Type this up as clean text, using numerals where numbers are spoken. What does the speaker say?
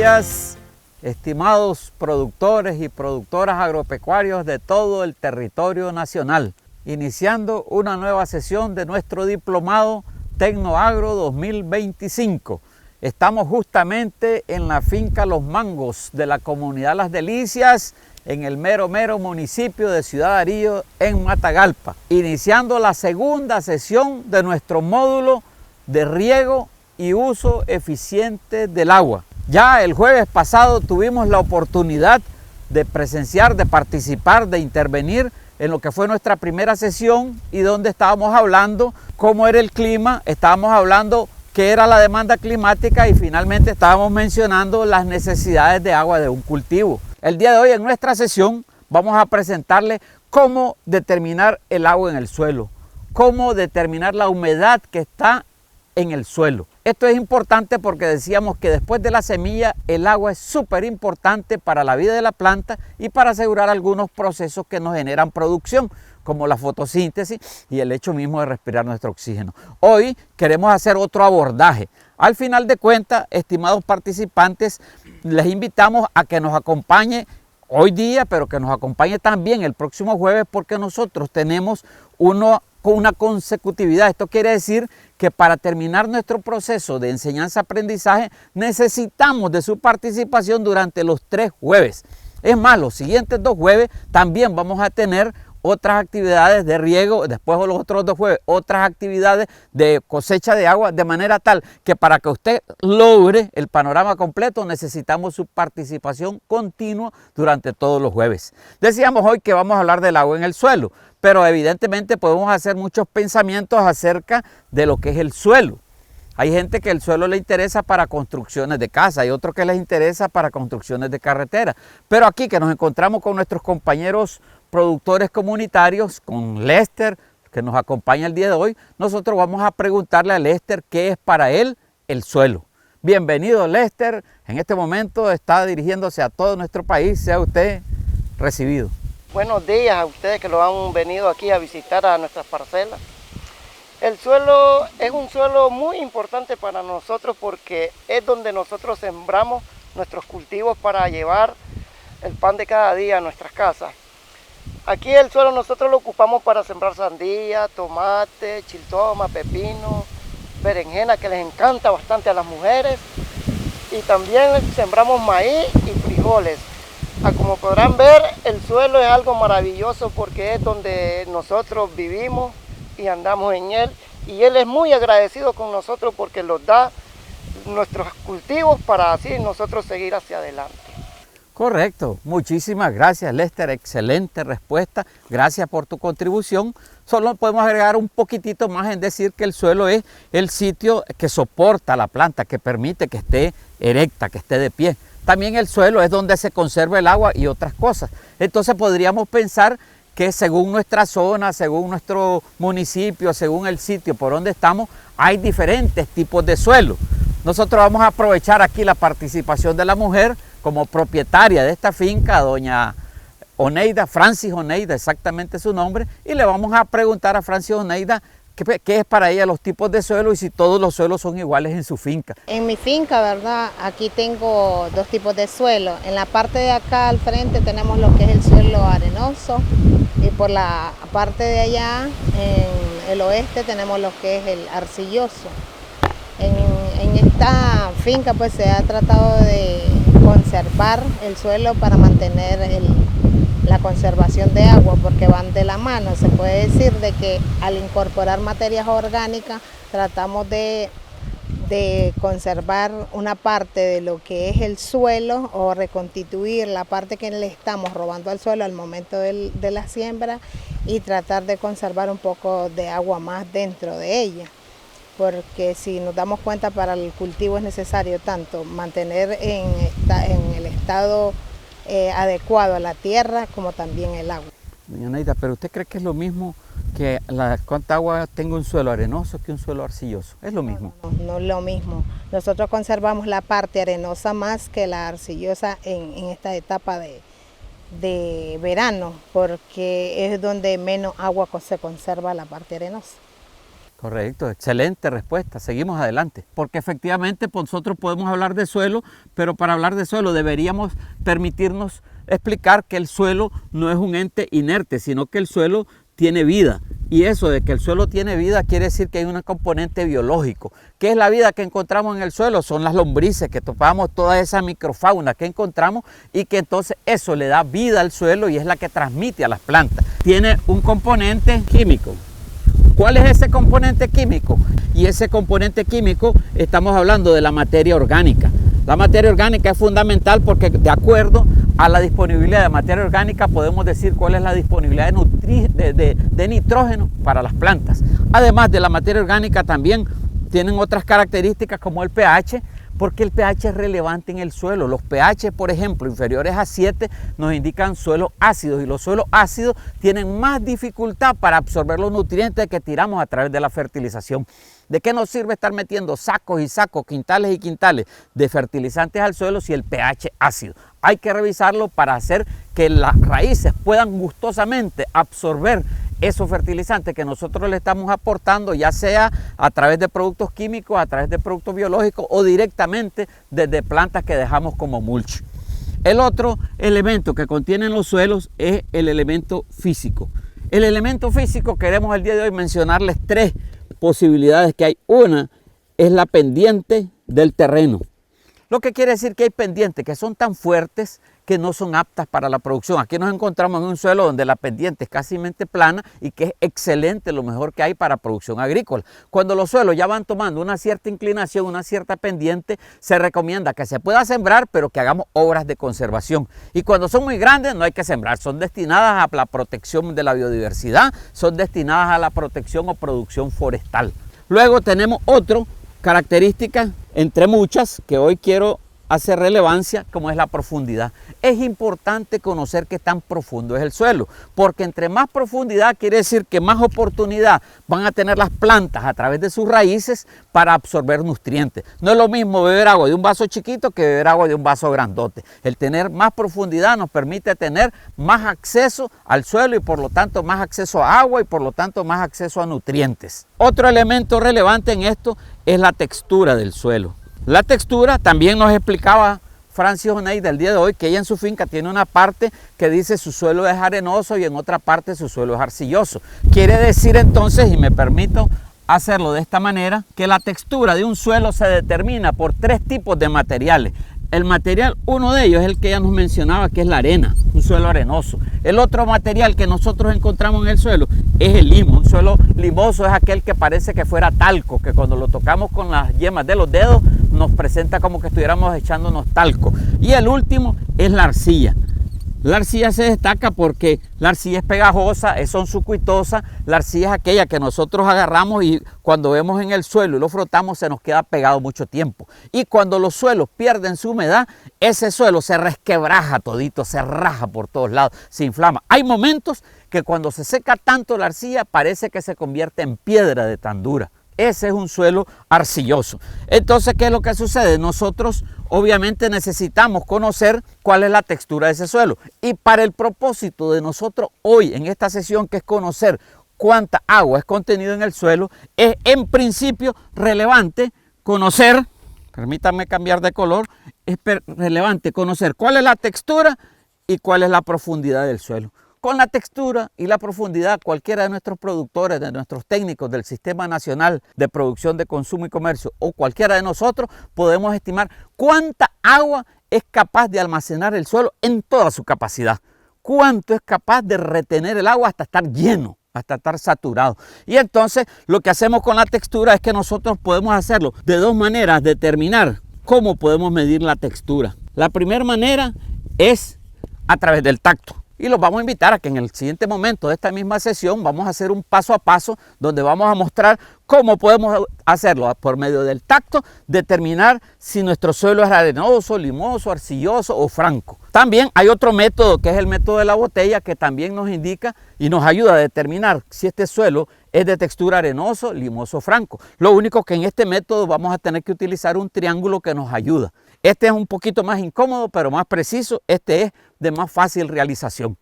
días, estimados productores y productoras agropecuarios de todo el territorio nacional, iniciando una nueva sesión de nuestro diplomado Tecnoagro 2025. Estamos justamente en la finca Los Mangos de la comunidad Las Delicias, en el mero municipio de Ciudad Arillo, en Matagalpa, iniciando la segunda sesión de nuestro módulo de riego y uso eficiente del agua. Ya el jueves pasado tuvimos la oportunidad de presenciar, de participar, de intervenir en lo que fue nuestra primera sesión y donde estábamos hablando cómo era el clima, estábamos hablando qué era la demanda climática y finalmente estábamos mencionando las necesidades de agua de un cultivo. El día de hoy en nuestra sesión vamos a presentarle cómo determinar el agua en el suelo, cómo determinar la humedad que está en el suelo. Esto es importante porque decíamos que después de la semilla el agua es súper importante para la vida de la planta y para asegurar algunos procesos que nos generan producción, como la fotosíntesis y el hecho mismo de respirar nuestro oxígeno. Hoy queremos hacer otro abordaje. Al final de cuentas, estimados participantes, les invitamos a que nos acompañe hoy día, pero que nos acompañe también el próximo jueves, porque nosotros tenemos una consecutividad. Esto quiere decir que para terminar nuestro proceso de enseñanza-aprendizaje necesitamos de su participación durante los 3 jueves. Es más, los siguientes 2 jueves también vamos a tener otras actividades de riego, después los otros 2 jueves otras actividades de cosecha de agua, de manera tal que para que usted logre el panorama completo necesitamos su participación continua durante todos los jueves. Decíamos hoy que vamos a hablar del agua en el suelo, pero evidentemente podemos hacer muchos pensamientos acerca de lo que es el suelo. Hay gente que el suelo le interesa para construcciones de casa, hay otros que les interesa para construcciones de carretera, pero aquí que nos encontramos con nuestros compañeros productores comunitarios, con Lester, que nos acompaña el día de hoy, nosotros vamos a preguntarle a Lester qué es para él el suelo. Bienvenido, Lester. En este momento está dirigiéndose a todo nuestro país. Sea usted recibido. Buenos días a ustedes que lo han venido aquí a visitar a nuestras parcelas. El suelo es un suelo muy importante para nosotros porque es donde nosotros sembramos nuestros cultivos para llevar el pan de cada día a nuestras casas. Aquí el suelo nosotros lo ocupamos para sembrar sandía, tomate, chiltoma, pepino, berenjena, que les encanta bastante a las mujeres. Y también sembramos maíz y frijoles. Como podrán ver, el suelo es algo maravilloso porque es donde nosotros vivimos y andamos en él. Y él es muy agradecido con nosotros porque nos da nuestros cultivos para así nosotros seguir hacia adelante. Correcto, muchísimas gracias, Lester, excelente respuesta, gracias por tu contribución. Solo podemos agregar un poquitito más en decir que el suelo es el sitio que soporta la planta, que permite que esté erecta, que esté de pie. También el suelo es donde se conserva el agua y otras cosas. Entonces podríamos pensar que según nuestra zona, según nuestro municipio, según el sitio por donde estamos, hay diferentes tipos de suelo. Nosotros vamos a aprovechar aquí la participación de la mujer como propietaria de esta finca, doña Oneida, Francis Oneida, exactamente su nombre, y le vamos a preguntar a Francis Oneida qué es para ella los tipos de suelo y si todos los suelos son iguales en su finca. En mi finca, ¿verdad? Aquí tengo 2 tipos de suelo. En la parte de acá al frente tenemos lo que es el suelo arenoso y por la parte de allá, en el oeste, tenemos lo que es el arcilloso. En esta finca pues se ha tratado de conservar el suelo para mantener la conservación de agua, porque van de la mano. Se puede decir de que al incorporar materias orgánicas tratamos de conservar una parte de lo que es el suelo o reconstituir la parte que le estamos robando al suelo al momento de la siembra y tratar de conservar un poco de agua más dentro de ella. Porque si nos damos cuenta, para el cultivo es necesario tanto mantener en el estado adecuado a la tierra como también el agua. Doña Neida, pero ¿usted cree que es lo mismo que cuánta agua tenga un suelo arenoso que un suelo arcilloso? ¿Es lo mismo? No es lo mismo. Nosotros conservamos la parte arenosa más que la arcillosa en esta etapa de verano, porque es donde menos agua se conserva la parte arenosa. Correcto, excelente respuesta. Seguimos adelante. Porque efectivamente nosotros podemos hablar de suelo, pero para hablar de suelo deberíamos permitirnos explicar que el suelo no es un ente inerte, sino que el suelo tiene vida. Y eso de que el suelo tiene vida quiere decir que hay un componente biológico. ¿Qué es la vida que encontramos en el suelo? Son las lombrices, que topamos toda esa microfauna que encontramos y que entonces eso le da vida al suelo y es la que transmite a las plantas. Tiene un componente químico. ¿Cuál es ese componente químico? Y ese componente químico estamos hablando de la materia orgánica. La materia orgánica es fundamental porque de acuerdo a la disponibilidad de materia orgánica podemos decir cuál es la disponibilidad de nitrógeno para las plantas. Además de la materia orgánica también tienen otras características como el pH, porque el pH es relevante en el suelo. Los pH, por ejemplo, inferiores a 7 nos indican suelos ácidos y los suelos ácidos tienen más dificultad para absorber los nutrientes que tiramos a través de la fertilización. ¿De qué nos sirve estar metiendo sacos y sacos, quintales y quintales de fertilizantes al suelo si el pH es ácido? Hay que revisarlo para hacer que las raíces puedan gustosamente absorber esos fertilizantes que nosotros le estamos aportando, ya sea a través de productos químicos, a través de productos biológicos o directamente desde plantas que dejamos como mulch. El otro elemento que contienen los suelos es el elemento físico. El elemento físico queremos el día de hoy mencionarles tres posibilidades que hay. Una es la pendiente del terreno. Lo que quiere decir que hay pendientes que son tan fuertes que no son aptas para la producción. Aquí nos encontramos en un suelo donde la pendiente es casi plana y que es excelente, lo mejor que hay para producción agrícola. Cuando los suelos ya van tomando una cierta inclinación, una cierta pendiente, se recomienda que se pueda sembrar, pero que hagamos obras de conservación. Y cuando son muy grandes no hay que sembrar, son destinadas a la protección de la biodiversidad, son destinadas a la protección o producción forestal. Luego tenemos otra característica, entre muchas, que hoy quiero hacer relevancia, como es la profundidad. Es importante conocer qué tan profundo es el suelo, porque entre más profundidad quiere decir que más oportunidad van a tener las plantas a través de sus raíces para absorber nutrientes. No es lo mismo beber agua de un vaso chiquito que beber agua de un vaso grandote. El tener más profundidad nos permite tener más acceso al suelo y por lo tanto más acceso a agua y por lo tanto más acceso a nutrientes. Otro elemento relevante en esto es la textura del suelo. La textura también nos explicaba Francis O'Neill del día de hoy que ella en su finca tiene una parte que dice su suelo es arenoso y en otra parte su suelo es arcilloso. Quiere decir entonces, y me permito hacerlo de esta manera, que la textura de un suelo se determina por tres tipos de materiales. El material, uno de ellos es el que ella nos mencionaba, que es la arena, un suelo arenoso. El otro material que nosotros encontramos en el suelo es el limo. Un suelo limoso es aquel que parece que fuera talco, que cuando lo tocamos con las yemas de los dedos nos presenta como que estuviéramos echándonos talco. Y el último es la arcilla. La arcilla se destaca porque la arcilla es pegajosa, es sucuitosa. La arcilla es aquella que nosotros agarramos y cuando vemos en el suelo y lo frotamos se nos queda pegado mucho tiempo. Y cuando los suelos pierden su humedad, ese suelo se resquebraja todito, se raja por todos lados, se inflama. Hay momentos que cuando se seca tanto la arcilla parece que se convierte en piedra de tan dura. Ese es un suelo arcilloso. Entonces, ¿qué es lo que sucede? Nosotros obviamente necesitamos conocer cuál es la textura de ese suelo. Y para el propósito de nosotros hoy en esta sesión, que es conocer cuánta agua es contenida en el suelo, es en principio relevante conocer, permítanme cambiar de color, es relevante conocer cuál es la textura y cuál es la profundidad del suelo. Con la textura y la profundidad, cualquiera de nuestros productores, de nuestros técnicos del Sistema Nacional de Producción de Consumo y Comercio o cualquiera de nosotros podemos estimar cuánta agua es capaz de almacenar el suelo en toda su capacidad. Cuánto es capaz de retener el agua hasta estar lleno, hasta estar saturado. Y entonces lo que hacemos con la textura es que nosotros podemos hacerlo de dos maneras, determinar cómo podemos medir la textura. La primera manera es a través del tacto. Y los vamos a invitar a que en el siguiente momento de esta misma sesión vamos a hacer un paso a paso donde vamos a mostrar cómo podemos hacerlo por medio del tacto, determinar si nuestro suelo es arenoso, limoso, arcilloso o franco. También hay otro método que es el método de la botella que también nos indica y nos ayuda a determinar si este suelo es de textura arenoso, limoso o franco. Lo único que en este método vamos a tener que utilizar un triángulo que nos ayuda. Este es un poquito más incómodo, pero más preciso. Este es de más fácil realización.